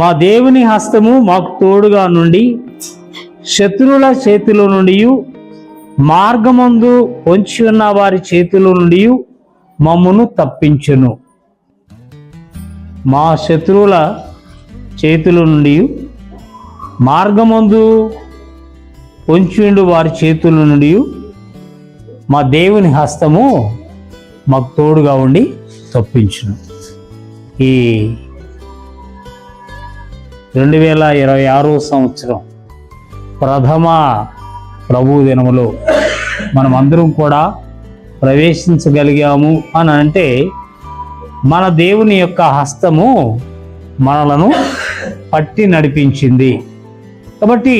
మా దేవుని హస్తము మాకు తోడుగా నుండి శత్రువుల చేతిలో నుండి మార్గమందు పొంచి ఉన్న వారి చేతిలో నుండి మమ్మను తప్పించును. మా శత్రువుల చేతిలో నుండి మార్గమందు పొంచిండు వారి చేతుల నుండి మా దేవుని హస్తము మాకు తోడుగా ఉండి తప్పించును. ఈ 2026 సంవత్సరం ప్రథమ ప్రభు దినములో మనం అందరం కూడా ప్రవేశించగలిగాము అని అంటే మన దేవుని యొక్క హస్తము మనలను పట్టి నడిపించింది. కాబట్టి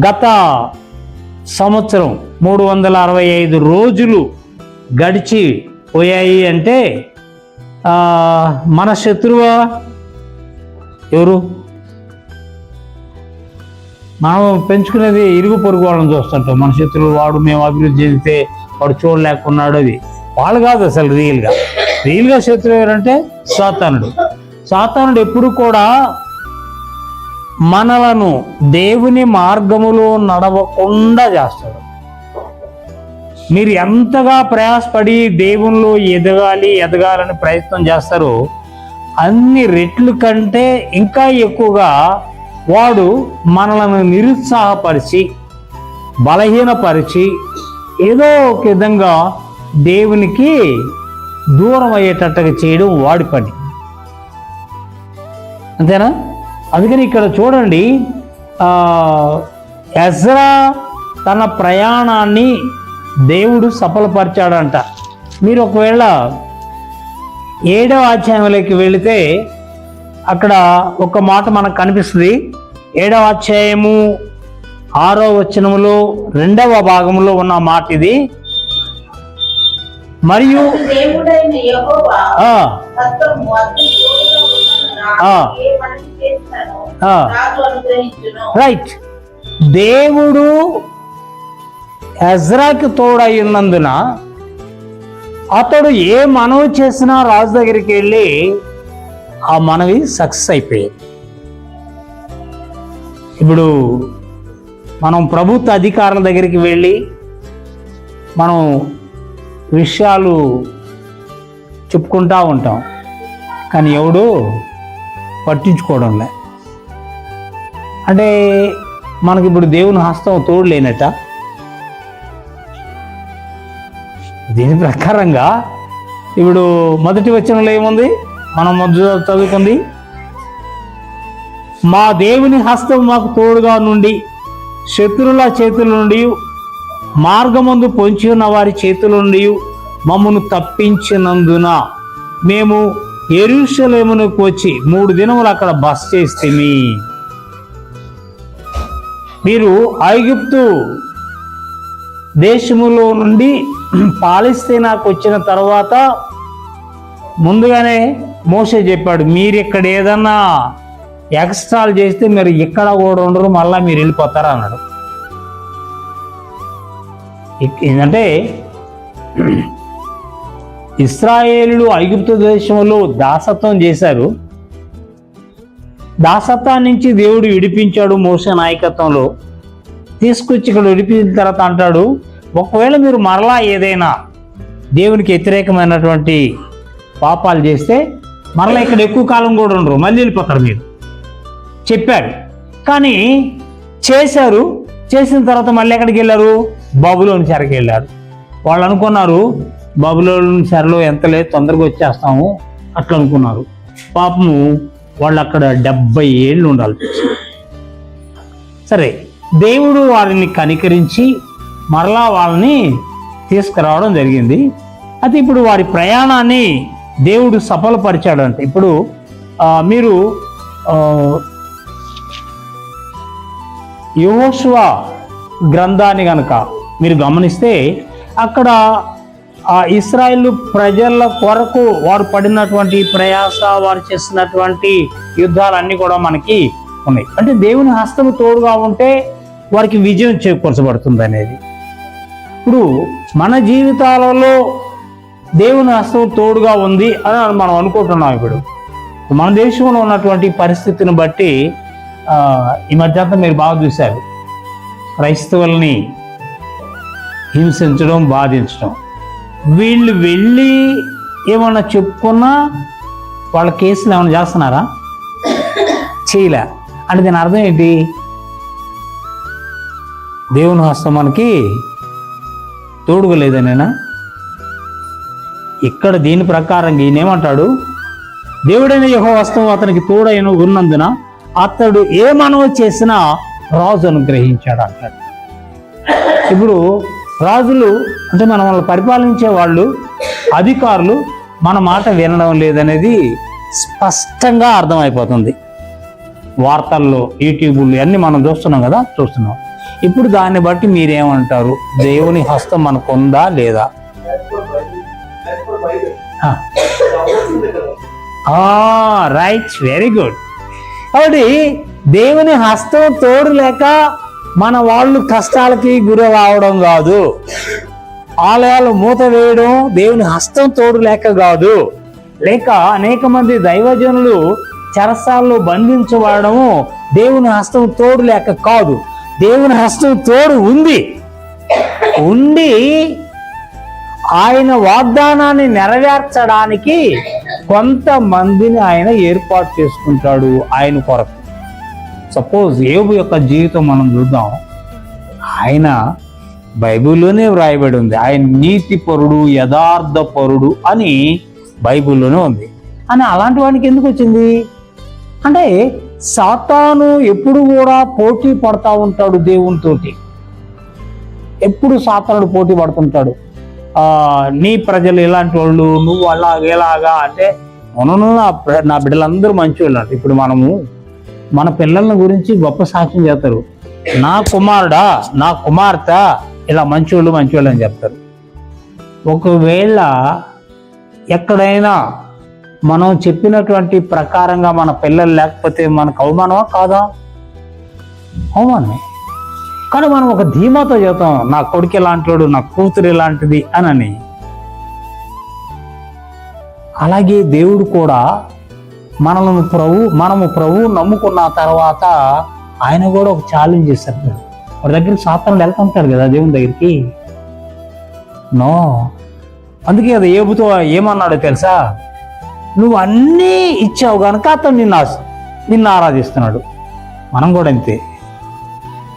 గత సంవత్సరం 365 రోజులు గడిచి పోయాయి అంటే మన శత్రువు ఎవరు? మనం పెంచుకునేది ఇరుగు పొరుగు వాళ్ళని చూస్తుంటాం. మన శత్రువులు వాడు మేము అభివృద్ధి చెందితే వాడు చూడలేకున్నాడు. అది వాళ్ళు కాదు అసలు రియల్గా శత్రువు ఎవరంటే సాతానుడు ఎప్పుడు కూడా మనలను దేవుని మార్గములో నడవకుండా చేస్తాడు. మీరు ఎంతగా ప్రయాసపడి దేవునిలో ఎదగాలని ప్రయత్నం చేస్తారో అన్ని రెట్లు కంటే ఇంకా ఎక్కువగా వాడు మనలను నిరుత్సాహపరిచి బలహీనపరిచి ఏదో ఒక విధంగా దేవునికి దూరం అయ్యేటట్టుగా చేయడం వాడి పని. అంతేనా? అందుకని ఇక్కడ చూడండి, ఎజ్రా తన ప్రయాణాన్ని దేవుడు సఫలపరిచాడంట. మీరు ఒకవేళ 7వ అధ్యాయంలోకి వెళితే అక్కడ ఒక మాట మనకు కనిపిస్తుంది. 7వ అధ్యాయము 6వ వచనములో 2వ భాగంలో ఉన్న మాట ఇది. మరియు రైట్, దేవుడు ఎజ్రాకి తోడయ్యున్నందున అతడు ఏ మనవి చేసినా రాజు దగ్గరికి వెళ్ళి ఆ మనవి సక్సెస్ అయిపోయేది. ఇప్పుడు మనం ప్రభుత్వ అధికారుల దగ్గరికి వెళ్ళి మనం విషయాలు చెప్పుకుంటూ ఉంటాం, కానీ ఎవడు పట్టించుకోవడంలే. అంటే మనకి ఇప్పుడు దేవుని హస్తం తోడు లేనట. దీని ప్రకారంగా ఇప్పుడు మొదటి వచనంలో ఏముంది? మనం మొదట చదువుకుంది, మా దేవుని హస్తం మాకు తోడుగా నుండి శత్రువుల చేతుల నుండి మార్గమందు పొంచి ఉన్న వారి చేతుల నుండి మమ్మను తప్పించినందున మేము యెరూషలేమునకు వచ్చి 3 దినములు అక్కడ బస చేస్తేమి. మీరు ఐగుప్తు దేశములో నుండి పాలస్తీనాకు వచ్చిన తర్వాత ముందుగానే మోషే చెప్పాడు, మీరు ఇక్కడ ఏదన్నా ఎక్స్ట్రాలు చేస్తే మీరు ఇక్కడ కూడా ఉండరు, మళ్ళీ మీరు వెళ్ళిపోతారా అన్నాడు. ఏంటంటే ఇశ్రాయేలులు ఐగుప్తు దేశంలో దాసత్వం చేశారు. దాసత్వం నుంచి దేవుడు విడిపించాడు మోషే నాయకత్వంలో. తీసుకొచ్చి ఇక్కడ విడిపించిన తర్వాత అంటాడు, ఒకవేళ మీరు మరలా ఏదైనా దేవునికి వ్యతిరేకమైనటువంటి పాపాలు చేస్తే మరలా ఇక్కడ ఎక్కువ కాలం కూడా ఉండరు, మళ్ళీ వెళ్ళిపోతారు మీరు చెప్పారు. కానీ చేశారు. చేసిన తర్వాత మళ్ళీ ఎక్కడికి వెళ్ళారు? బబులోని చెరకి వెళ్ళారు. వాళ్ళు అనుకున్నారు బబులోని చెరలో ఎంత లేదు తొందరగా వచ్చేస్తాము అట్లా అనుకున్నారు. పాపము వాళ్ళు అక్కడ 70 ఏళ్ళు ఉండాలి. సరే, దేవుడు వారిని కనికరించి మరలా వాళ్ళని తీసుకురావడం జరిగింది. అయితే ఇప్పుడు వారి ప్రయాణాన్ని దేవుడు సఫలపరిచాడంటే, ఇప్పుడు మీరు యెహోషువ గ్రంథాన్ని కనుక మీరు గమనిస్తే అక్కడ ఇశ్రాయేలు ప్రజల కొరకు వారు పడినటువంటి ప్రయాస, వారు చేసినటువంటి యుద్ధాలన్నీ కూడా మనకి ఉన్నాయి. అంటే దేవుని హస్తము తోడుగా ఉంటే వారికి విజయం చేకూర్చబడుతుంది అనేది. ఇప్పుడు మన జీవితాలలో దేవుని హస్తం తోడుగా ఉంది అని మనం అనుకుంటున్నాం. ఇప్పుడు మన దేశంలో ఉన్నటువంటి పరిస్థితిని బట్టి ఈ మధ్యంతా మీరు బాగా చూశారు, క్రైస్తవుల్ని హింసించడం, బాధించడం. వీళ్ళు వెళ్ళి ఏమన్నా చెప్పుకున్నా వాళ్ళ కేసులు ఏమైనా చేస్తున్నారా? చేయలే. అంటే దీని అర్థం ఏంటి? దేవుని హస్తం మనకి తోడుగా లేదనేనా? ఇక్కడ దీని ప్రకారం ఈయనేమంటాడు, దేవుడైన యెహోవా హస్తం అతనికి తోడైన ఉన్నందున అతడు ఏ మనవి చేసినా రాజు అనుగ్రహించాడు అంటాడు. ఇప్పుడు రాజులు అంటే మనల్ని పరిపాలించే వాళ్ళు, అధికారులు మన మాట వినడం లేదనేది స్పష్టంగా అర్థమైపోతుంది. వార్తల్లో, యూట్యూబ్లు అన్నీ మనం చూస్తున్నాం. ఇప్పుడు దాన్ని బట్టి మీరేమంటారు? దేవుని హస్తం మనకు ఉందా లేదా? Right, very good. కాబట్టి దేవుని హస్తం తోడు లేక మన వాళ్ళు కష్టాలకి గురి రావడం కాదు, ఆలయాలు మూత వేయడం దేవుని హస్తం తోడు లేక కాదు, లేక అనేక మంది దైవజనులు చెరసాల్లో బంధించబడము దేవుని హస్తం తోడు లేక కాదు. దేవుని హస్తం తోడు ఉండి ఆయన వాగ్దానాన్ని నెరవేర్చడానికి కొంతమందిని ఆయన ఏర్పాటు చేసుకుంటాడు ఆయన కొరకు. సపోజ్ యోబు యొక్క జీవితం మనం చూద్దాం. ఆయన బైబిల్లోనే వ్రాయబడి ఉంది, ఆయన నీతిపరుడు, యథార్థపరుడు అని బైబిల్లోనే ఉంది. అని అలాంటి వానికి ఎందుకు వచ్చింది అంటే, సాతాను ఎప్పుడు కూడా పోటీ పడతా ఉంటాడు దేవునితోటి. ఎప్పుడు సాతానుడు పోటీ పడుతుంటాడు. నీ ప్రజలు ఇలాంటి వాళ్ళు, నువ్వు ఎలాగా అంటే, నా బిడ్డలందరూ మంచి వాళ్ళు అంట. ఇప్పుడు మనము మన పిల్లల గురించి గొప్ప సాక్ష్యం చేస్తారు, నా కుమారుడా, నా కుమార్తె ఇలా మంచివాళ్ళు అని చెప్తారు. ఒకవేళ ఎక్కడైనా మనం చెప్పినటువంటి ప్రకారంగా మన పిల్లలు లేకపోతే మనకు అవమానమా కాదా? అవమానమే. కానీ మనం ఒక ధీమాతో చెప్తాం, నా కొడుకు ఇలాంటివాడు, నా కూతురు ఇలాంటిది అని. అలాగే దేవుడు కూడా మనము ప్రభువు నమ్ముకున్న తర్వాత ఆయన కూడా ఒక ఛాలెంజ్ చేస్తాడు. వాడి దగ్గరికి సాతానుడు వెళ్తుంటాడు కదా దేవుని దగ్గరికి. నో, అందుకే కదా ఏబుతో ఏమన్నాడో తెలుసా, నువ్వు అన్నీ ఇచ్చావు కనుక అతను నిన్ను ఆరాధిస్తున్నాడు. మనం కూడా అంతే.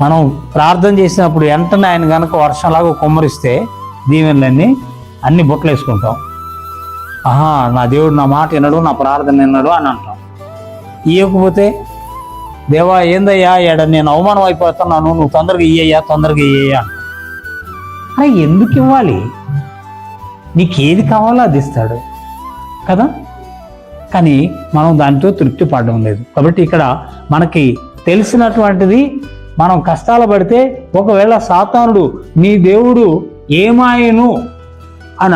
మనం ప్రార్థన చేసినప్పుడు వెంటనే ఆయన కనుక వర్షంలాగా కుమ్మరిస్తే దీవెనలన్నీ అన్ని బుట్టలు వేసుకుంటాం. నా దేవుడు నా మాట వినడు, నా ప్రార్థన వినడు అని అంటాం. ఇవ్వకపోతే, దేవా ఏందయ్యా నేను అవమానం అయిపోతున్నాను, నువ్వు తొందరగా ఇయ్యయ్యా అని. ఎందుకు ఇవ్వాలి? నీకేది కావాలో అది ఇస్తాడు కదా. కానీ మనం దాంతో తృప్తి పడడం లేదు. కాబట్టి ఇక్కడ మనకి తెలిసినటువంటిది, మనం కష్టాలు పడితే ఒకవేళ సాతానుడు నీ దేవుడు ఏమాయను అని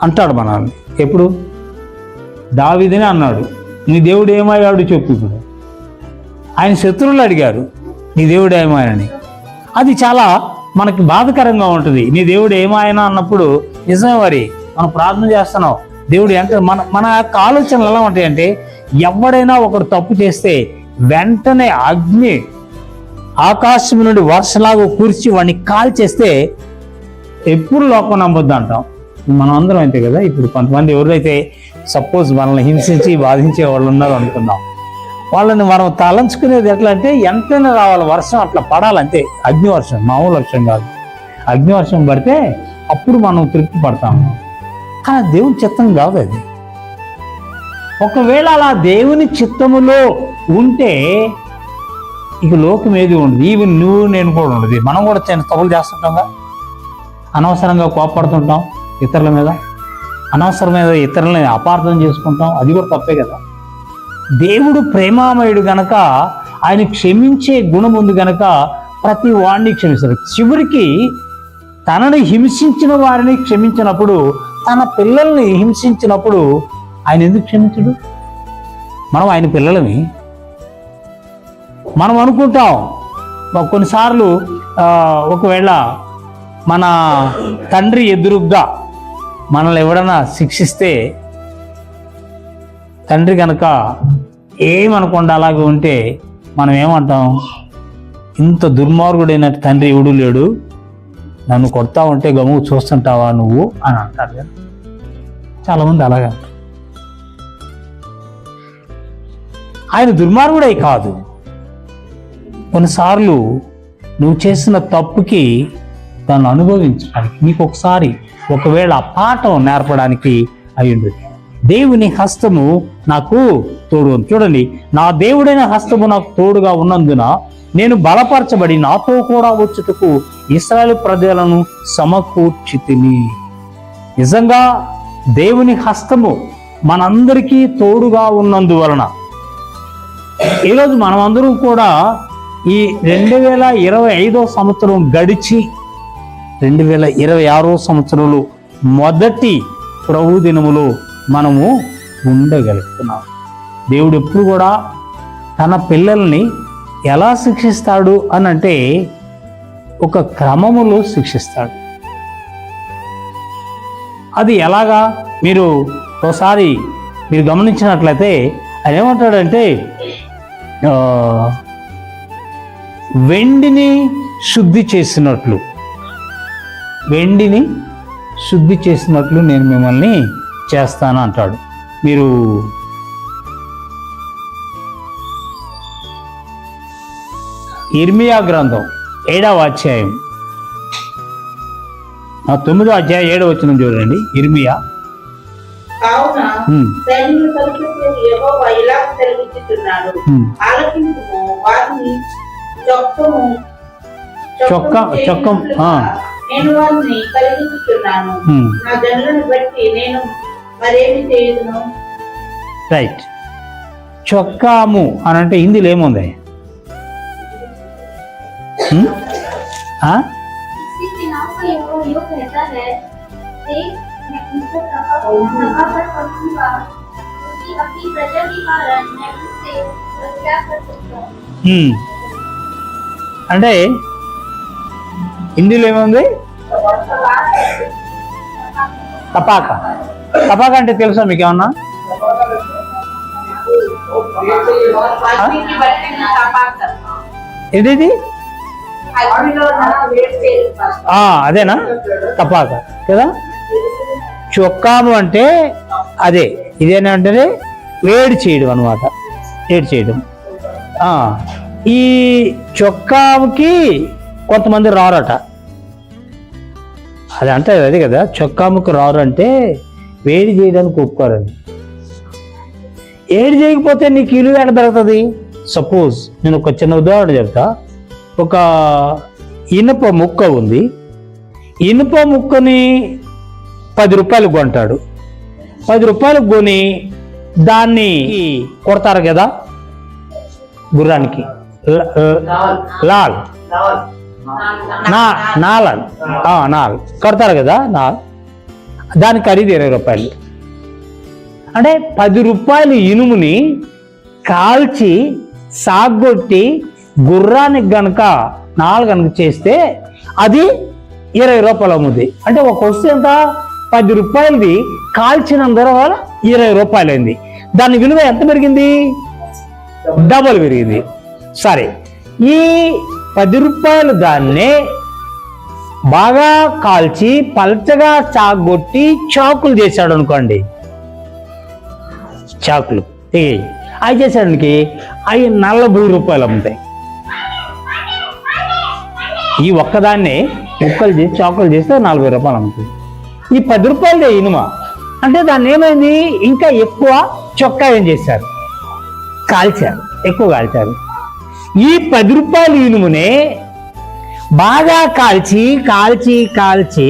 అంటాడు మనల్ని. ఎప్పుడు? దావీదునే అన్నాడు, నీ దేవుడు ఏమయ్యాడు చెప్పు. ఇప్పుడు ఆయన శత్రువులు అడిగారు నీ దేవుడు ఏమాయనని. అది చాలా మనకి బాధకరంగా ఉంటుంది. నీ దేవుడు ఏమాయనా అన్నప్పుడు నిజమే, మరి మనం ప్రార్థన చేస్తున్నాం, దేవుడు ఎంత మన యొక్క ఆలోచనలు ఎలా ఉంటాయంటే, ఎవడైనా ఒకరు తప్పు చేస్తే వెంటనే అగ్ని ఆకాశం నుండి వర్షలాగా కూర్చి వాడిని కాల్ చేస్తే ఎప్పుడు లోకం నమ్మొద్దు అంటాం. మనం అందరం అంతే కదా. ఇప్పుడు కొంతమంది ఎవరైతే సపోజ్ మనల్ని హింసించి బాధించే వాళ్ళు ఉన్నారు అనుకుందాం, వాళ్ళని మనం తలంచుకునేది ఎట్లా అంటే, ఎంతైనా రావాలి వర్షం, అట్లా పడాలంతే. అగ్నివర్షం, మామూలు వర్షం కాదు. అగ్నివర్షం పడితే అప్పుడు మనం తృప్తి పడతాము. కానీ దేవుని చిత్తం కాదు అది. ఒకవేళ అలా దేవుని చిత్తములో ఉంటే ఇక లోకం ఏది ఉండదు. ఈవెన్ నువ్వు నేను కూడా ఉండదు. మనం కూడా తప్పులు చేస్తుంటాంగా, అనవసరంగా కోపడుతుంటాం ఇతరుల మీద, అనవసరమైన ఇతరులని అపార్థం చేసుకుంటాం. అది కూడా తప్పే కదా. దేవుడు ప్రేమామయుడు గనక, ఆయన క్షమించే గుణం ఉంది గనక ప్రతి వాడిని క్షమిస్తాడు. చివరికి తనని హింసించిన వారిని క్షమించినప్పుడు, తన పిల్లల్ని హింసించినప్పుడు ఆయన ఎందుకు క్షమించడు? మనం ఆయన పిల్లలని మనం అనుకుంటాం. కొన్నిసార్లు ఒకవేళ మన తండ్రి ఎదురుగ్గా మనల్ని ఎవడన్నా శిక్షిస్తే తండ్రి కనుక ఏమనకుండా అలాగే ఉంటే మనం ఏమంటాం, ఇంత దుర్మార్గుడైన తండ్రి ఎవడు లేడు, నన్ను కొడతా ఉంటే గమ్ము చూస్తుంటావా నువ్వు అని అంటారు కదా. చాలామంది అలాగే అంటారు. ఆయన దుర్మార్గుడై కాదు, కొన్నిసార్లు నువ్వు చేసిన తప్పుకి దాన్ని అనుభవించడానికి, నీకు ఒకవేళ ఆ పాఠం నేర్పడానికి అయ్యుండదు. దేవుని హస్తము నాకు తోడు. చూడండి, నా దేవుడైన హస్తము నాకు తోడుగా ఉన్నందున నేను బలపరచబడి నాతో కూడా వచ్చుటకు ఇశ్రాయేలు ప్రజలను సమకూర్చితిని. నిజంగా దేవుని హస్తము మనందరికీ తోడుగా ఉన్నందువలన ఈరోజు మనమందరం కూడా ఈ 2025 సంవత్సరం గడిచి 2026 సంవత్సరంలో మొదటి ప్రభు దినములో మనము ఉండగలుగుతున్నాం. దేవుడు ఎప్పుడు కూడా తన పిల్లల్ని ఎలా శిక్షిస్తాడు అని అంటే ఒక క్రమములో శిక్షిస్తాడు. అది ఎలాగా మీరు ఒకసారి మీరు గమనించినట్లయితే ఆయన ఏమంటాడంటే, వెండిని శుద్ధి చేసినట్లు నేను మిమ్మల్ని చేస్తాను అంటాడు. మీరు ఇర్మియా గ్రంథం 7వ అధ్యాయం 9వ అధ్యాయం 7వ వచనం చూడండి. ఇర్మియా కావున సైన్యముల అధిపతి యెహోవా ఇలా సెలవిస్తున్నాడు, ఆలకించుము, వారిని చొక్కము నేను వారిని కలిగించుతున్నాను, నా జనులను బట్టి నేను మరేమి చేయదును. రైట్. చొక్కాము అని అంటే హిందీలో ఏముంది? అంటే హిందీలో ఏముంది? తపాక. తపాక అంటే తెలుసా మీకు ఏమన్నా? ఇది అదేనా తపాక కదా. చొక్కాము అంటే అదే, ఇదేనంటే వేడి చేయడం అనమాట, వేడి చేయడం. ఈ చొక్కాముకి కొంతమంది రారట. అది అంటే అదే కదా, చొక్కాముకి రారు అంటే వేడి చేయడానికి ఒప్పుకోరని. వేడి చేయకపోతే నీకు ఇల్లు ఎక్కడ దొరుకుతుంది? సపోజ్ నేను ఒక చిన్న ఉదాహరణ చెప్తా. ఒక ఇనుప ముక్క ఉంది. ఇనుప ముక్కని 10 రూపాయలు కొంటాడు. 10 రూపాయలకు కొని దాన్ని కొడతారు కదా గుర్రానికి, నాల్ కొడతారు కదా, దాని ఖరీదు 20 రూపాయలు. అంటే 10 రూపాయలు ఇనుముని కాల్చి సాగొట్టి గుర్రానికి గనక కనుక చేస్తే అది 20 రూపాయలు అమ్ముద్ది. అంటే ఒక వస్తువు ఎంత? 10 రూపాయలది కాల్చినందువల్ల 20 రూపాయలు అయింది. దాని విలువ ఎంత పెరిగింది? డబల్ పెరిగింది. సరే, ఈ 10 రూపాయలు దాన్నే బాగా కాల్చి పల్చగా చాగొట్టి చాకులు చేశాడు అనుకోండి, చాకులు అవి చేసాడానికి అవి 40 రూపాయలు అమ్ముతాయి. ఈ ఒక్కదాన్నే ముక్కలు చేసి చాకులు చేస్తే 40 రూపాయలు అమ్ముతుంది. ఈ 10 రూపాయలదే ఇనుమ అంటే దాన్ని ఏమైంది, ఇంకా ఎక్కువ చొక్కా ఏం చేశారు, కాల్చారు, ఎక్కువ కాల్చారు. ఈ 10 రూపాయల ఇనుమునే బాగా కాల్చి కాల్చి కాల్చి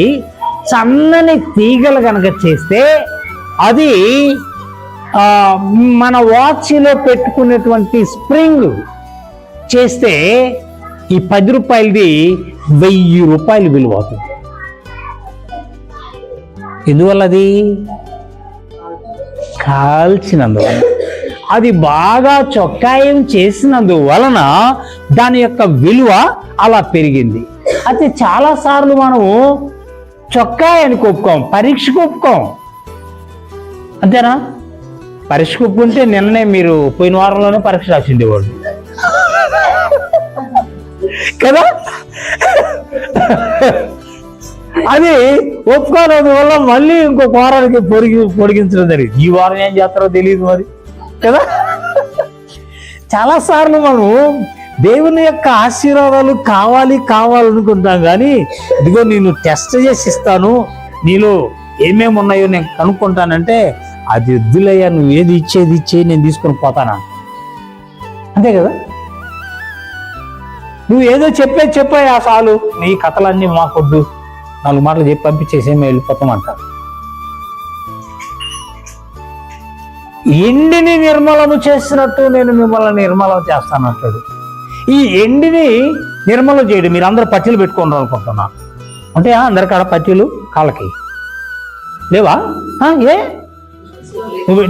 సన్నని తీగలు కనుక చేస్తే అది మన వాచ్లో పెట్టుకునేటువంటి స్ప్రింగ్ చేస్తే ఈ 10 రూపాయలది 1000 రూపాయలు విలువ అవుతుంది. ఎందువల్ల? అది కాల్చినందువలన, అది బాగా చొక్కాయం చేసినందువలన దాని యొక్క విలువ అలా పెరిగింది. అయితే చాలాసార్లు మనము చొక్కాయానికి ఒప్పుకోం, పరీక్షకు ఒప్పుకోం. అంతేనా? పరీక్ష ఒప్పుకుంటే నిన్నే మీరు పోయిన వారంలోనే పరీక్ష రాసిండేవాడు కదా. అది ఒప్పుకోవడం వల్ల మళ్ళీ ఇంకొక వారానికి పొడిగించడం జరిగింది. ఈ వారం ఏం చేస్తారో తెలియదు మరి కదా. చాలాసార్లు మనం దేవుని యొక్క ఆశీర్వాదాలు కావాలనుకుంటాం, కానీ ఇదిగో నేను టెస్ట్ చేసి ఇస్తాను, నీలో ఏమేమి ఉన్నాయో నేను కనుక్కుంటానంటే అది వద్దులయ్యా, నువ్వు ఏది ఇచ్చేయి, నేను తీసుకొని పోతానా, అంతే కదా. నువ్వు ఏదో చెప్పాయి ఆ చాలు, నీ కథలన్నీ మాకొద్దు, 4 మాటలు చెప్పి పంపించేసి మేము వెళ్ళిపోతామంటారు. ఎండిని నిర్మలము చేసినట్టు నేను మిమ్మల్ని నిర్మలం చేస్తానంటాడు. ఈ ఎండిని నిర్మలం చేయడం, మీరు అందరూ పట్టీలు పెట్టుకున్నారు అనుకుంటున్నా, అంటే అందరికాడ పట్టీలు కాళ్ళకి లేవా? ఏ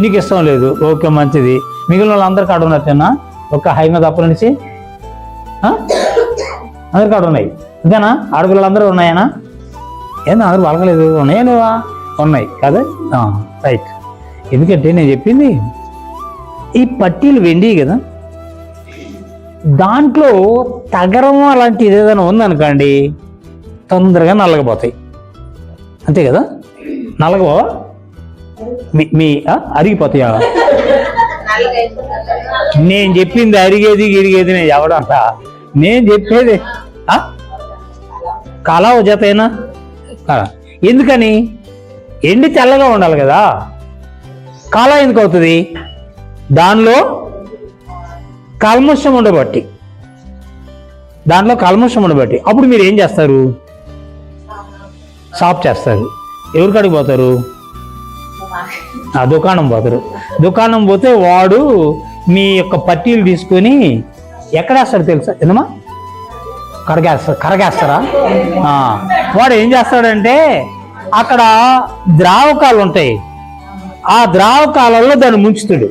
నీకు ఇష్టం లేదు, ఓకే మంచిది. మిగిలిన వాళ్ళందరి కాడ ఉన్నట్టేనా? ఒక హై మీద అప్పుల నుంచి అందరి కాడ ఉన్నాయి, అంతేనా? ఆడపిల్లలందరూ ఉన్నాయనా? ఏంది అందరూ వలకలేదు, ఉన్నాయా లేవా? ఉన్నాయి కదా, రైట్. ఎందుకంటే నేను చెప్పింది ఈ పట్టీలు వెండి కదా, దాంట్లో తగరం అలాంటిది ఏదైనా ఉందనుకోండి తొందరగా నల్లగపోతాయి, అంతే కదా. నల్లగపోవా? మీ అరిగిపోతాయా? నేను చెప్పింది అరిగేది గిరిగేది నేను ఎవడంట, నేను చెప్పేది కళ జతైనా. ఎందుకని? ఎండి తెల్లగా ఉండాలి కదా, కాలా ఎందుకు అవుతుంది? దానిలో కల్మషం ఉండబట్టి, అప్పుడు మీరు ఏం చేస్తారు? సాఫ్ చేస్తారు. ఎవరి కాడికి పోతారు? దుకాణం పోతారు. దుకాణం పోతే వాడు మీ యొక్క పట్టీలు తీసుకొని ఎక్కడేస్తాడు తెలుసా? ఏదమ్మా కరగేస్తారా? వాడు ఏం చేస్తాడంటే అక్కడ ద్రావకాలు ఉంటాయి, ఆ ద్రావకాలలో దాన్ని ముంచుతాడు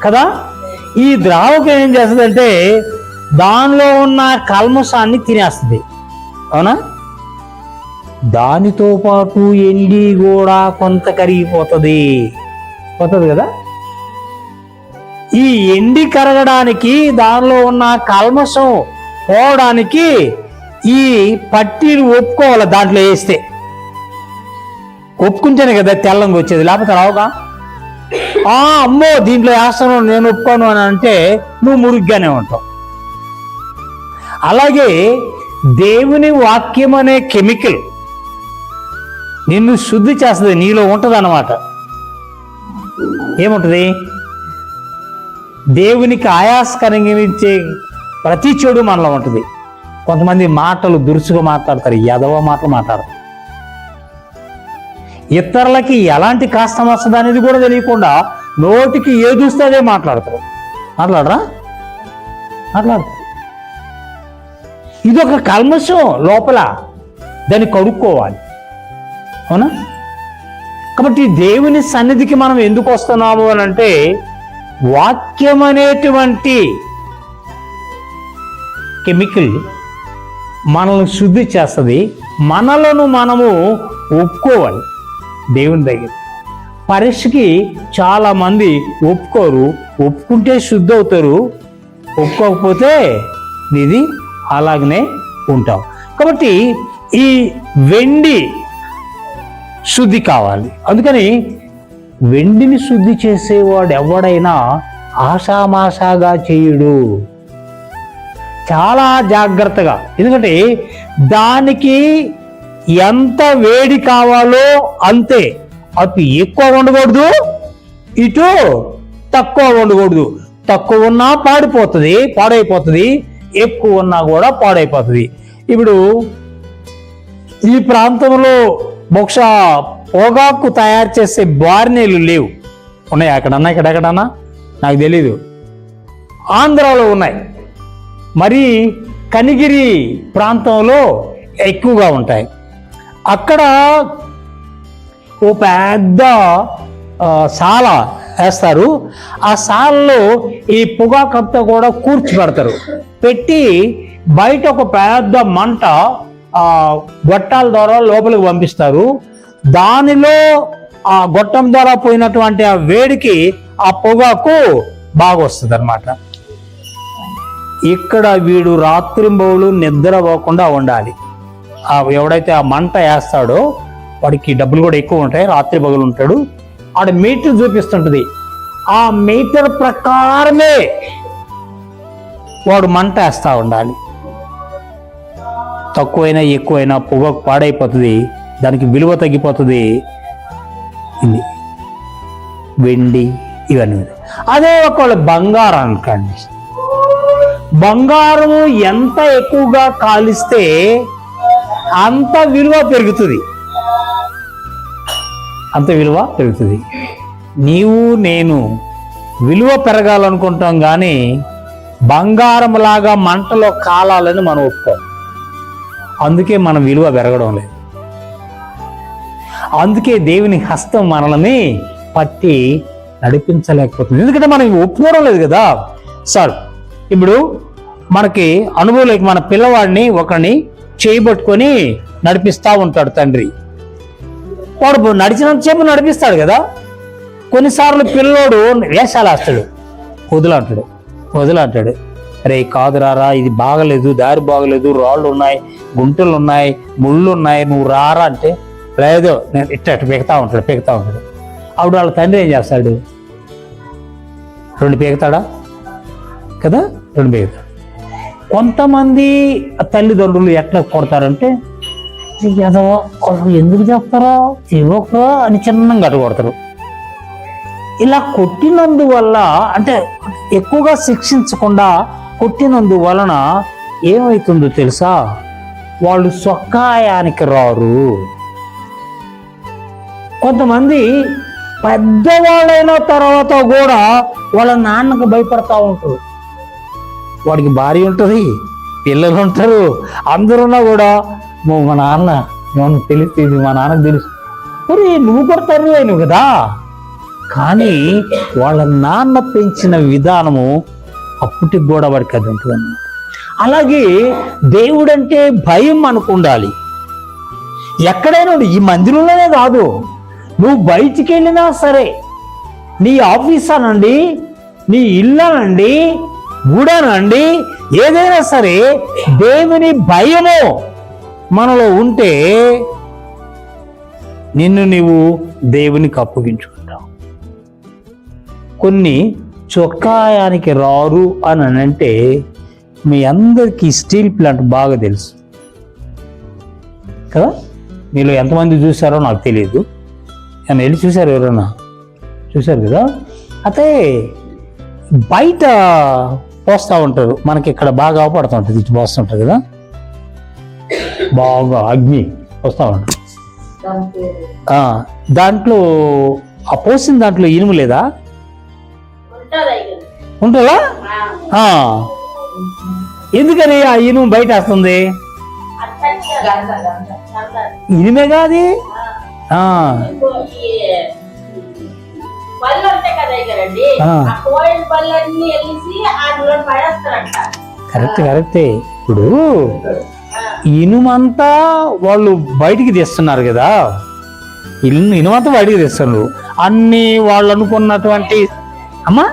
కదా. ఈ ద్రావకం ఏం చేస్తుందంటే దానిలో ఉన్న కల్మషాన్ని తినేస్తుంది, అవునా? దానితో పాటు ఎండి కూడా కొంత కరిగిపోతుంది కదా. ఈ ఎండి కరగడానికి, దానిలో ఉన్న కల్మషం పోవడానికి ఈ పట్టీలు ఒప్పుకోవాలి. దాంట్లో వేస్తే ఒప్పుకుంటేనే కదా తెల్లంగా వచ్చేది, లేకపోతే రావుగా. అమ్మో దీంట్లో వేస్తాను నేను ఒప్పుకోను అని అంటే నువ్వు మురుగ్గానే ఉంటావు. అలాగే దేవుని వాక్యం అనే కెమికల్ నిన్ను శుద్ధి చేస్తుంది, నీలో ఉంటుంది అన్నమాట. ఏముంటుంది? దేవునికి ఆయాసకరంగా ప్రతి చెడు మనలో ఉంటుంది. కొంతమంది మాటలు దురుసుగా మాట్లాడతారు, ఎదవ మాటలు మాట్లాడతారు, ఇతరులకి ఎలాంటి కష్టం వస్తుంది అనేది కూడా తెలియకుండా నోటికి ఏదుస్తే అదే మాట్లాడతారు. మాట్లాడతారు. ఇదొక కల్మషం లోపల, దాన్ని కడుక్కోవాలి, అవునా? కాబట్టి దేవుని సన్నిధికి మనం ఎందుకు వస్తున్నాము అని అంటే వాక్యం అనేటువంటి కెమికల్ మనల్ని శుద్ధి చేస్తుంది. మనలను మనము ఒప్పుకోవాలి దేవుని దగ్గర. పరీక్షకి చాలామంది ఒప్పుకోరు, ఒప్పుకుంటే శుద్ధి అవుతారు, ఒప్పుకోకపోతే నీది అలాగనే ఉంటావు. కాబట్టి ఈ వెండి శుద్ధి కావాలి. అందుకని వెండిని శుద్ధి చేసేవాడు ఎవడైనా ఆషామాషాగా చేయుడు, చాలా జాగ్రత్తగా. ఎందుకంటే దానికి ఎంత వేడి కావాలో అంతే, అటు ఎక్కువ ఉండకూడదు, ఇటు తక్కువ ఉండకూడదు. తక్కువ ఉన్నా పాడైపోతుంది, ఎక్కువ ఉన్నా కూడా పాడైపోతుంది. ఇప్పుడు ఈ ప్రాంతంలో బహుశా పొగాకు తయారు చేసే బార్నీలు లేవు, ఉన్నాయి అక్కడన్నా ఇక్కడెక్కడన్నా నాకు తెలీదు. ఆంధ్రాలో ఉన్నాయి, మరి కనిగిరి ప్రాంతంలో ఎక్కువగా ఉంటాయి. అక్కడ ఓ పెద్ద సాల వేస్తారు, ఆ సాలలో ఈ పొగాకంతా కూడా కూర్చి పెడతారు, పెట్టి బయట ఒక పెద్ద మంట గొట్టాల ద్వారా లోపలికి పంపిస్తారు. దానిలో ఆ గొట్టం ద్వారా పోయినటువంటి ఆ వేడికి ఆ పొగాకు బాగా వస్తుంది అనమాట. ఇక్కడ వీడు రాత్రింబవులు నిద్రపోకుండా ఉండాలి. ఎవడైతే ఆ మంట వేస్తాడో వాడికి డబ్బులు కూడా ఎక్కువ ఉంటాయి. రాత్రి పగలు ఉంటాడు. ఆడ మీటర్ చూపిస్తుంటది. ఆ మీటర్ ప్రకారమే వాడు మంట వేస్తా ఉండాలి. తక్కువైనా ఎక్కువైనా పొగకు పాడైపోతుంది, దానికి విలువ తగ్గిపోతుంది. ఇది వెండి ఇవన్నీ. అదే ఒకవేళ బంగారం అనుకోండి, బంగారము ఎంత ఎక్కువగా కాలిస్తే అంత విలువ పెరుగుతుంది, అంత విలువ పెరుగుతుంది. నీవు నేను విలువ పెరగాలనుకుంటాం కానీ బంగారం లాగా మంటలో కాలాలని మనం ఒప్పుకోం. అందుకే మన విలువ పెరగడం లేదు. అందుకే దేవుని హస్తం మనల్ని పట్టి నడిపించలేకపోతుంది. ఎందుకంటే మనం ఒప్పుకోవడం లేదు కదా. సార్ ఇప్పుడు మనకి అనుభవం లేక మన పిల్లవాడిని ఒకరిని చేయబట్టుకొని నడిపిస్తూ ఉంటాడు తండ్రి. వాడు నడిచినంత సేపు నడిపిస్తాడు కదా. కొన్నిసార్లు పిల్లోడు వేషాలు వేస్తాడు, వదిలంటాడు. అరే కాదురారా, ఇది బాగలేదు, దారి బాగలేదు, రాళ్ళు ఉన్నాయి, గుంటలు ఉన్నాయి, ముళ్ళు ఉన్నాయి, నువ్వు రారా అంటే లేదు, నేను ఇట్ట పెకుతా ఉంటాడు. అప్పుడు వాళ్ళ తండ్రి ఏం చేస్తాడు? 2 పీకుతాడా కదా, 2 పీకుతాడు. కొంతమంది తల్లిదండ్రులు ఎట్లా కొడతారంటే ఎందుకు చెప్తారో ఇవ్వకో అని చిన్నంగా గట్టు కొడతారు. ఇలా కొట్టినందువల్ల, అంటే ఎక్కువగా శిక్షించకుండా కొట్టినందువలన ఏమవుతుందో తెలుసా? వాళ్ళు సొక్కాయానికి రారు. కొంతమంది పెద్దవాళ్ళైన తర్వాత కూడా వాళ్ళ నాన్నకు భయపడతా ఉంటారు. వాడికి భార్య ఉంటుంది, పిల్లలు ఉంటారు, అందరున్నా కూడా మా నాన్న ఏమన్నా తెలిసింది, మా నాన్నకు తెలుసు, మరి నువ్వు కూడా తండ్రి అయినవు కదా. కానీ వాళ్ళ నాన్న పెంచిన విధానము అప్పటికి కూడా వాడికి అది ఉంటుంది అన్నమాట. అలాగే దేవుడంటే భయం మనకు ఉండాలి. ఎక్కడైనా ఈ మందిరంలోనే కాదు, నువ్వు బయటికి వెళ్ళినా సరే, నీ ఆఫీస్ అనండి, నీ ఇల్లు అనండి, గుడనండి, ఏదైనా సరే దేవుని భయము మనలో ఉంటే నిన్ను నీవు దేవునికి అప్పగించుకుంటావు. కొన్ని చొక్కాయానికి రారు అని అంటే మీ అందరికీ స్టీల్ ప్లాంట్ బాగా తెలుసు కదా. మీలో ఎంతమంది చూసారో నాకు తెలియదు, నేను వెళ్ళి చూశారు, ఎవరన్నా చూశారు కదా. అయితే బయట పోస్తూ ఉంటారు, మనకి ఇక్కడ బాగా పడుతూ ఉంటుంది, ఇటు పోస్తుంటారు కదా, బాగా అగ్ని వస్తూ ఉంటుంది. దాంట్లో ఆ పోసిన దాంట్లో ఇనుము లేదా? ఉంటుందా? ఎందుకని ఆ ఇనుము బయట వస్తుంది? ఇనిమే కాదు, కరెక్టే. ఇప్పుడు ఇనుమంతా వాళ్ళు బయటికి తెస్తున్నారు కదా, ఇనుమంతా బయటికి తెస్తున్నారు. అన్ని వాళ్ళు అనుకున్నటువంటి అమ్మా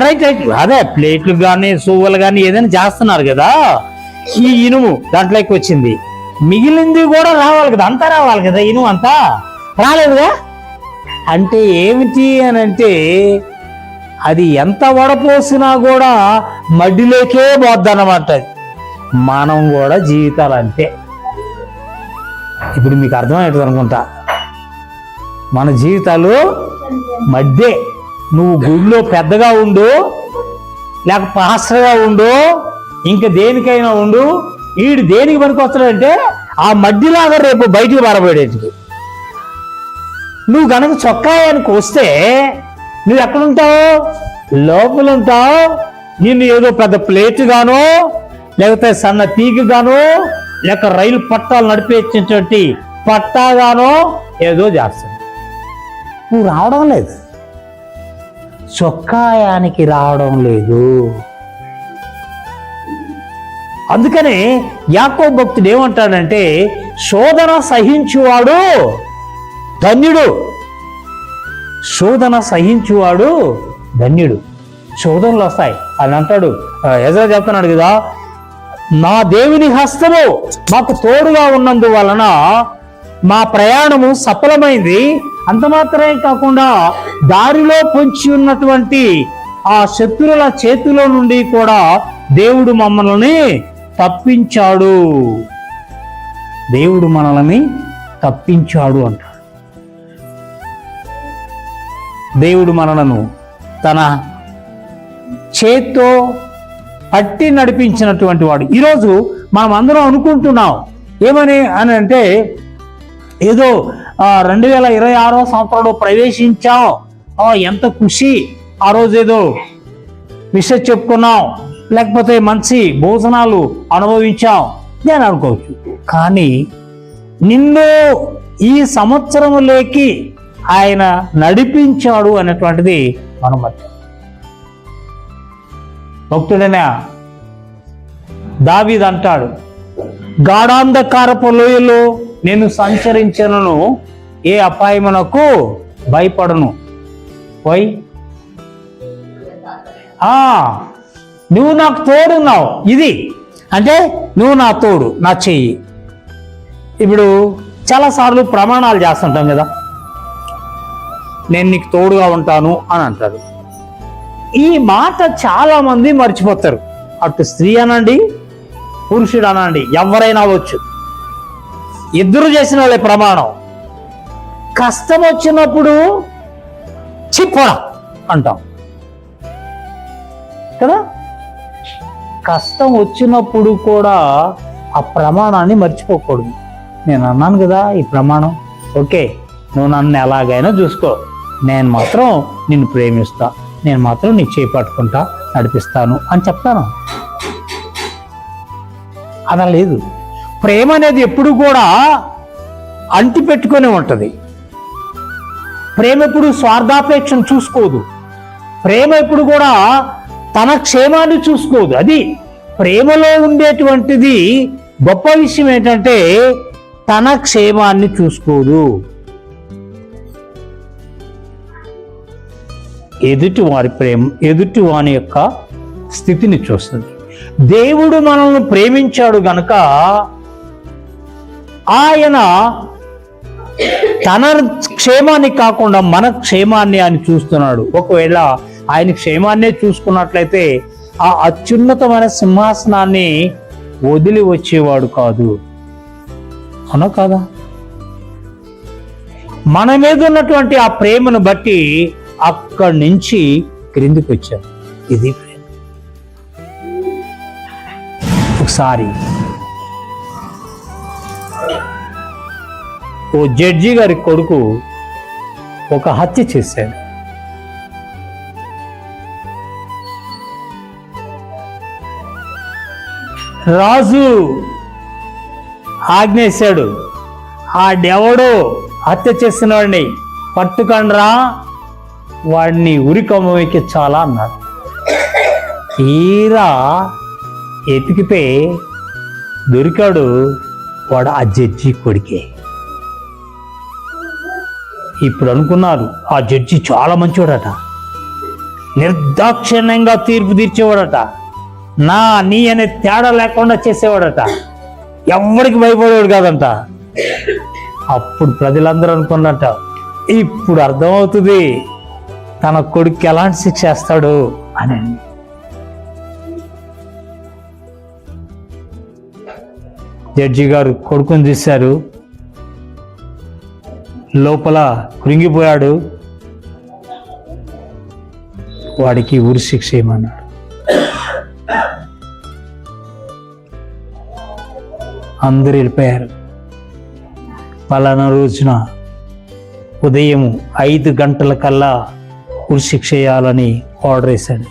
రైట్ అదే ప్లేట్లు కానీ సువ్వలు కానీ ఏదైనా చేస్తున్నారు కదా. ఈ ఇనుము దాంట్లోకి వచ్చింది, మిగిలింది కూడా రావాలి కదా, అంతా రావాలి కదా, ఇనుము అంతా రాలేదుగా. అంటే ఏమిటి అని అంటే అది ఎంత వడపోసినా కూడా మడ్డిలోకే పోద్దన్నమాట. మనం కూడా జీవితాలు అంతే. ఇప్పుడు మీకు అర్థమవుతుంది అనుకుంటా, మన జీవితాలు మధ్య. నువ్వు గుడిలో పెద్దగా ఉండు, లేక పాస్టర్గా ఉండు, ఇంకా దేనికైనా ఉండు, వీడు దేనికి పనికొస్తాడంటే ఆ మధ్యలాగా రేపు బయటికి పారబోయేటికి. నువ్వు కనుక చొక్కాయానికి వస్తే నువ్వు ఎక్కడుంటావు? లోపల ఉంటావు. నిన్ను ఏదో పెద్ద ప్లేట్ గానో, లేకపోతే సన్న తీగ గానో, లేక రైలు పట్టాలు నడిపేటువంటి పట్టాగానో ఏదో చేస్తాడు. నువ్వు రావడం లేదు, చొక్కాయానికి రావడం లేదు. అందుకనే యాకోబు భక్తుడు ఏమంటాడంటే, శోధన సహించువాడు ధన్యుడు. శోధన సహించువాడు ధన్యుడు. శోధనలు వస్తాయి అని అంటాడు. ఎజ్రా చెప్తున్నాడు కదా, నా దేవుని హస్తము మాకు తోడుగా ఉన్నందువలన మా ప్రయాణము సఫలమైంది. అంత మాత్రమే కాకుండా దారిలో పొంచి ఉన్నటువంటి ఆ శత్రువుల చేతిలో నుండి కూడా దేవుడు మమ్మల్ని తప్పించాడు. దేవుడు మనల్ని తప్పించాడు అంటాడు. దేవుడు మనలను తన చేత్తో పట్టి నడిపించినటువంటి వాడు. ఈరోజు మనం అందరం అనుకుంటున్నాం ఏమని అని అంటే, ఏదో 2026 సంవత్సరంలో ప్రవేశించాం, ఎంత ఖుషి, ఆ రోజు ఏదో విషయం చెప్పుకున్నాం, లేకపోతే మంచి భోజనాలు అనుభవించాం నేను అనుకోవచ్చు. కానీ నిన్ను ఈ సంవత్సరంలోకి ఆయన నడిపించాడు అనేటువంటిది మనం మర్చిపోయాం. భక్తుడైన దావీదు అంటాడు, గాఢాంధకారపు లోయలో నేను సంచరించను, ఏ అపాయమునకు భయపడను. పోయి నువ్వు నాకు తోడున్నావు. ఇది అంటే నువ్వు నా తోడు, నా చెయ్యి. ఇప్పుడు చాలాసార్లు ప్రమాణాలు చేస్తుంటాం కదా, నేను నీకు తోడుగా ఉంటాను అని అంటాడు. ఈ మాట చాలా మంది మర్చిపోతారు. అటు స్త్రీ అనండి, పురుషుడు అనండి, ఎవరైనా అవ్వచ్చు, ఇద్దరు చేసిన వాళ్ళే ప్రమాణం. కష్టం వచ్చినప్పుడు చిప్పరా అంటాం కదా. కష్టం వచ్చినప్పుడు కూడా ఆ ప్రమాణాన్ని మర్చిపోకూడదు. నేను అన్నాను కదా ఈ ప్రమాణం, ఓకే నువ్వు నన్ను ఎలాగైనా చూసుకో, నేను మాత్రం నిన్ను ప్రేమిస్తా, నేను మాత్రం నీకు చేపట్టుకుంటా, నడిపిస్తాను అని చెప్తాను. అలా లేదు. ప్రేమ అనేది ఎప్పుడు కూడా అంటి పెట్టుకొని ఉంటుంది. ప్రేమ ఎప్పుడు స్వార్థాపేక్షను చూసుకోదు. ప్రేమ ఎప్పుడు కూడా తన క్షేమాన్ని చూసుకోదు. అది ప్రేమలో ఉండేటువంటిది గొప్ప విషయం ఏంటంటే తన క్షేమాన్ని చూసుకోదు, ఎదుటి వాని యొక్క స్థితిని చూస్తుంది. దేవుడు మనల్ని ప్రేమించాడు గనక ఆయన తన క్షేమాన్ని కాకుండా మన క్షేమాన్ని ఆయన చూస్తున్నాడు. ఒకవేళ ఆయన క్షేమాన్నే చూసుకున్నట్లయితే ఆ అత్యున్నతమైన సింహాసనాన్ని వదిలి వచ్చేవాడు కాదు. అవునా కాదా? మన మీద ఉన్నటువంటి ఆ ప్రేమను బట్టి అక్కడి నుంచి క్రిందికి వచ్చాడు. ఇది ప్రేమ. ఒకసారి ఓ జడ్జి గారి కొడుకు ఒక హత్య చేశాడు. రాజు ఆజ్ఞేశాడు, ఆడెవడో హత్య చేసిన వాడిని పట్టుకండ్రా, వాడిని ఉరికమ్మకి చాలా అన్నాడు. తీరా ఎతికితే దొరికాడు, వాడు ఆ జడ్జి కొడుకే. ఇప్పుడు అనుకున్నారు ఆ జడ్జి చాలా మంచివాడట, నిర్దాక్షిణ్యంగా తీర్పు తీర్చేవాడట, నీ అనే తేడా లేకుండా చేసేవాడట, ఎవరికి భయపడేవాడు కాదంట. అప్పుడు ప్రజలందరూ అనుకున్నట్ట, ఇప్పుడు అర్థమవుతుంది తన కొడుకు ఎలాంటి శిక్ష వేస్తాడు అని. జడ్జి గారు కొడుకుని చూశారు, లోపల కృంగిపోయాడు. వాడికి ఉరి శిక్ష ఏమన్నాడు. అందరూ వెళ్ళిపోయారు. పలానా రోజున ఉదయం 5 గంటల కల్లా ఉరి శిక్ష వేయాలని ఆర్డర్ వేశాడు.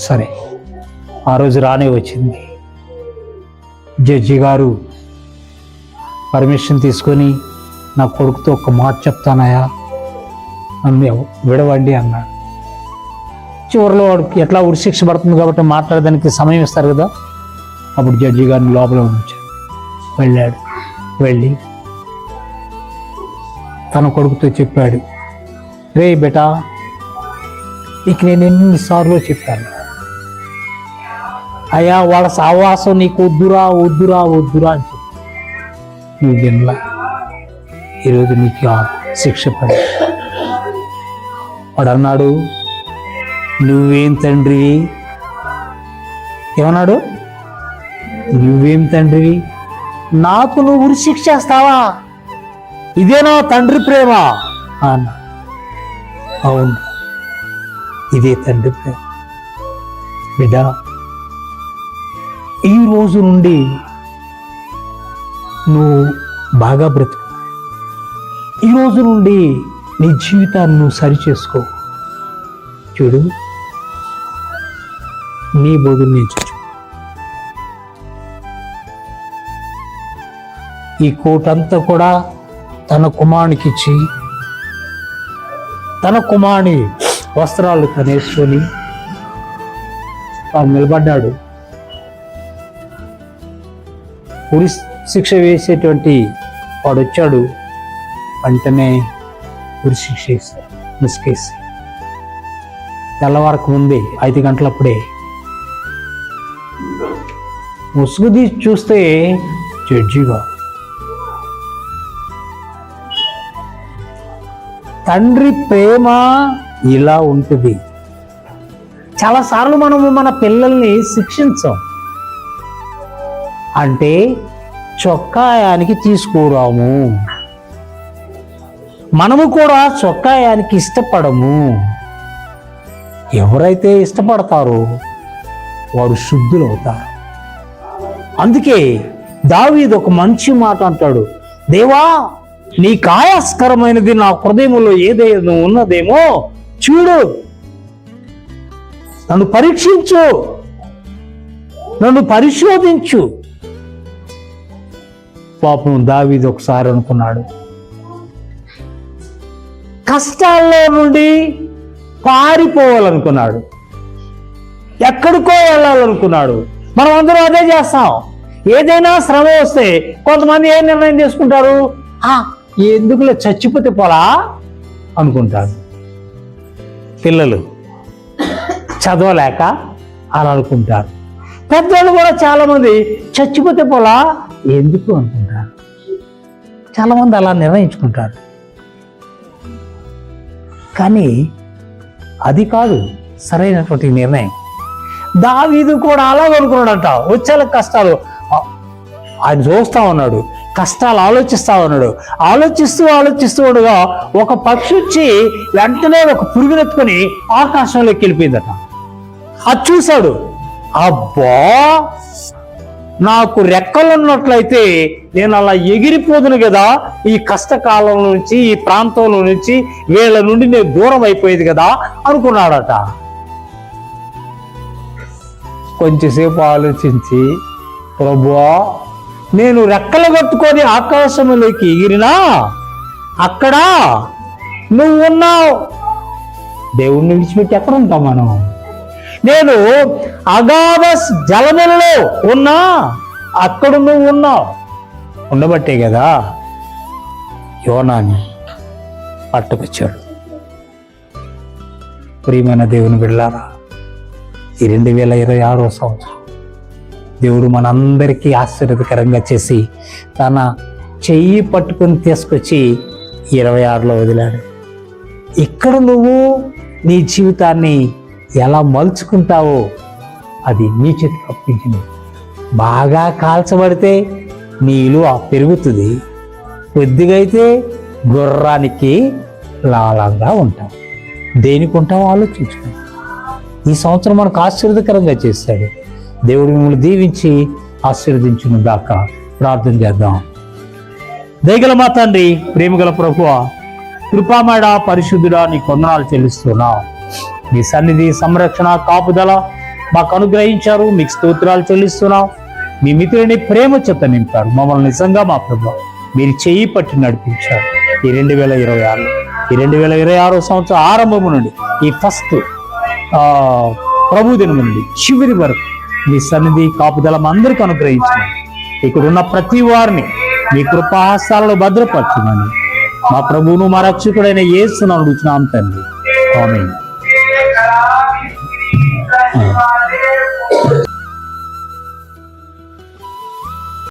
సరే, ఆ రోజు రానే వచ్చింది. జడ్జి గారు పర్మిషన్ తీసుకొని నా కొడుకుతో ఒక మాట చెప్తానయా, నన్ను విడవండి అన్నాడు. చివరిలో వాడికి ఎట్లా ఉరిశిక్ష పడుతుంది కాబట్టి మాట్లాడడానికి సమయం ఇస్తారు కదా. అప్పుడు జడ్జి గారిని లోపల ఉంచాడు. వెళ్ళాడు. వెళ్ళి తన కొడుకుతో చెప్పాడు, రే బేటా, ఇక నేను ఎన్నిసార్లు చెప్పాను, అయ్యా వాళ్ళ సావాసం నీకు వద్దురా వద్దురా వద్దురా అని చెప్పి నువ్వు వినలా. ఈరోజు నీకు ఆ శిక్ష పడి. వాడు అన్నాడు, నువ్వేం తండ్రివి? ఏమన్నాడు? నువ్వేం తండ్రివి, నాకు నువ్వు ఉరి శిక్ష చేస్తావా? ఇదేనా తండ్రి ప్రేమ అన్న. అవును, ఇదే తండ్రి ప్రేమ. బిడ్డ, ఈ రోజు నుండి నువ్వు బాగా బ్రతుకు. ఈ రోజు నుండి నీ జీవితాన్ని నువ్వు సరిచేసుకో. చూడు, నీ బదులు నేను చూచు. ఈ కోటంతా కూడా తన కుమారునికి ఇచ్చి, తన కుమారుని వస్త్రాలు తనేసుకొని వాడు నిలబడ్డాడు. ఉరి శిక్ష వేసేటువంటి వాడు వచ్చాడు. వెంటనే ఉరి శిక్ష వేశాడు, ముసుకేసి. తెల్లవారకు ముందే 5 గంటలప్పుడే ముసుగు తీసి చూస్తే జడ్జిగా తండ్రి ప్రేమ ఇలా ఉంటుంది. చాలాసార్లు మనము మన పిల్లల్ని శిక్షించాం. అంటే చొక్కాయానికి తీసుకురాము, మనము కూడా చొక్కాయానికి ఇష్టపడము. ఎవరైతే ఇష్టపడతారో వారు శుద్ధులు అవుతారు. అందుకే దావీదు ఒక మంచి మాట అంటాడు, దేవా, నీ కాయాస్కరమైనది నా హృదయంలో ఏదైనా ఉన్నదేమో చూడు, నన్ను పరీక్షించు, నన్ను పరిశోధించు. పాపం దావీదు ఒకసారి అనుకున్నాడు, కష్టాల్లో నుండి పారిపోవాలనుకున్నాడు, ఎక్కడికో వెళ్ళాలనుకున్నాడు. మనం అందరం అదే చేస్తాం. ఏదైనా శ్రమ వస్తే కొంతమంది ఏ నిర్ణయం తీసుకుంటారు, ఎందుకులే చచ్చిపోతే పోలా అనుకుంటారు. పిల్లలు చదవలేక అలా అనుకుంటారు. పెద్దవాళ్ళు కూడా చాలా మంది చచ్చిపోతే పోలా ఎందుకు అనుకుంటారు. చాలా మంది అలా నిర్ణయించుకుంటారు. కానీ అది కాదు సరైనటువంటి నిర్ణయం. దావీదు కూడా అలాగ అనుకున్నాడంట. వచ్చేలా కష్టాలు ఆయన చూస్తా ఉన్నాడు, కష్టాలు ఆలోచిస్తా ఉన్నాడు. ఆలోచిస్తూ ఉండగా ఒక పక్షి వచ్చి వెంటనే ఒక పురుగునెత్తుకొని ఆకాశంలోకి వెళ్ళిపోయిందట. అది చూశాడు, అబ్బా, నాకు రెక్కలున్నట్లయితే నేను అలా ఎగిరిపోదును కదా, ఈ కష్టకాలం నుంచి, ఈ ప్రాంతంలో నుంచి, వీళ్ళ నుండి నేను దూరం అయిపోయేది కదా అనుకున్నాడట. కొంచెంసేపు ఆలోచించి, ప్రభువా, నేను రెక్కలు కట్టుకొని ఆకాశంలోకి ఎగిరినా అక్కడ నువ్వు ఉన్నావు. దేవుణ్ణి విడిచిపెట్టి ఎక్కడ ఉంటాం మనం? నేను అగాధ జలములలో ఉన్నా అక్కడ నువ్వు ఉన్నావు. ఉండబట్టే కదా యోనాని పట్టుకొచ్చాడు. ప్రియమైన దేవుని బిడ్డలారా, ఈ 2026వ సంవత్సరం దేవుడు మనందరికీ ఆశ్చర్యకరంగా చేసి తన చెయ్యి పట్టుకొని తీసుకొచ్చి 26లో వదిలాడు. ఇక్కడ నువ్వు నీ జీవితాన్ని ఎలా మలుచుకుంటావో అది నీ చేతికి అప్పించింది. బాగా కాల్చబడితే నీ విలువ పెరుగుతుంది, కొద్దిగా అయితే గుర్రానికి లాలంగా ఉంటావు. దేనికి ఉంటావో ఆలోచించుకో. ఈ సంవత్సరం మనకు ఆశీర్వదకరంగా చేశాడు. దేవుడు మిమ్మల్ని దీవించి ఆశీర్వదించును దాకా ప్రార్థన చేద్దాం. దయగల మా తండ్రి, ప్రేమగల ప్రభువా, కృపామేడ పరిశుద్ధుడా, నీ వందనాలు చెల్లిస్తున్నావు. నీ సన్నిధి, సంరక్షణ, కాపుదల మాకు అనుగ్రహించారు. మీకు స్తోత్రాలు చెల్లిస్తున్నావు. మీ మిత్రుని ప్రేమ చేత నింపారు. మమ్మల్ని నిజంగా మా ప్రభువా మీరు చెయ్యి పట్టి నడిపించారు. ఈ 2026వ సంవత్సరం ఆరంభము నుండి ఈ ఫస్ట్ ప్రభు దినం నుండి చివరి వరకు మీ సన్నిధి, కాపుదల అందరికీ అనుగ్రహించమని, ఇక్కడున్న ప్రతి వారిని మీ కృపాహస్తాలలో భద్రపరచమని మా ప్రభువును మా రక్షకుడైన యేసును అడుగుతున్నాం తండ్రి. ఆమేన్.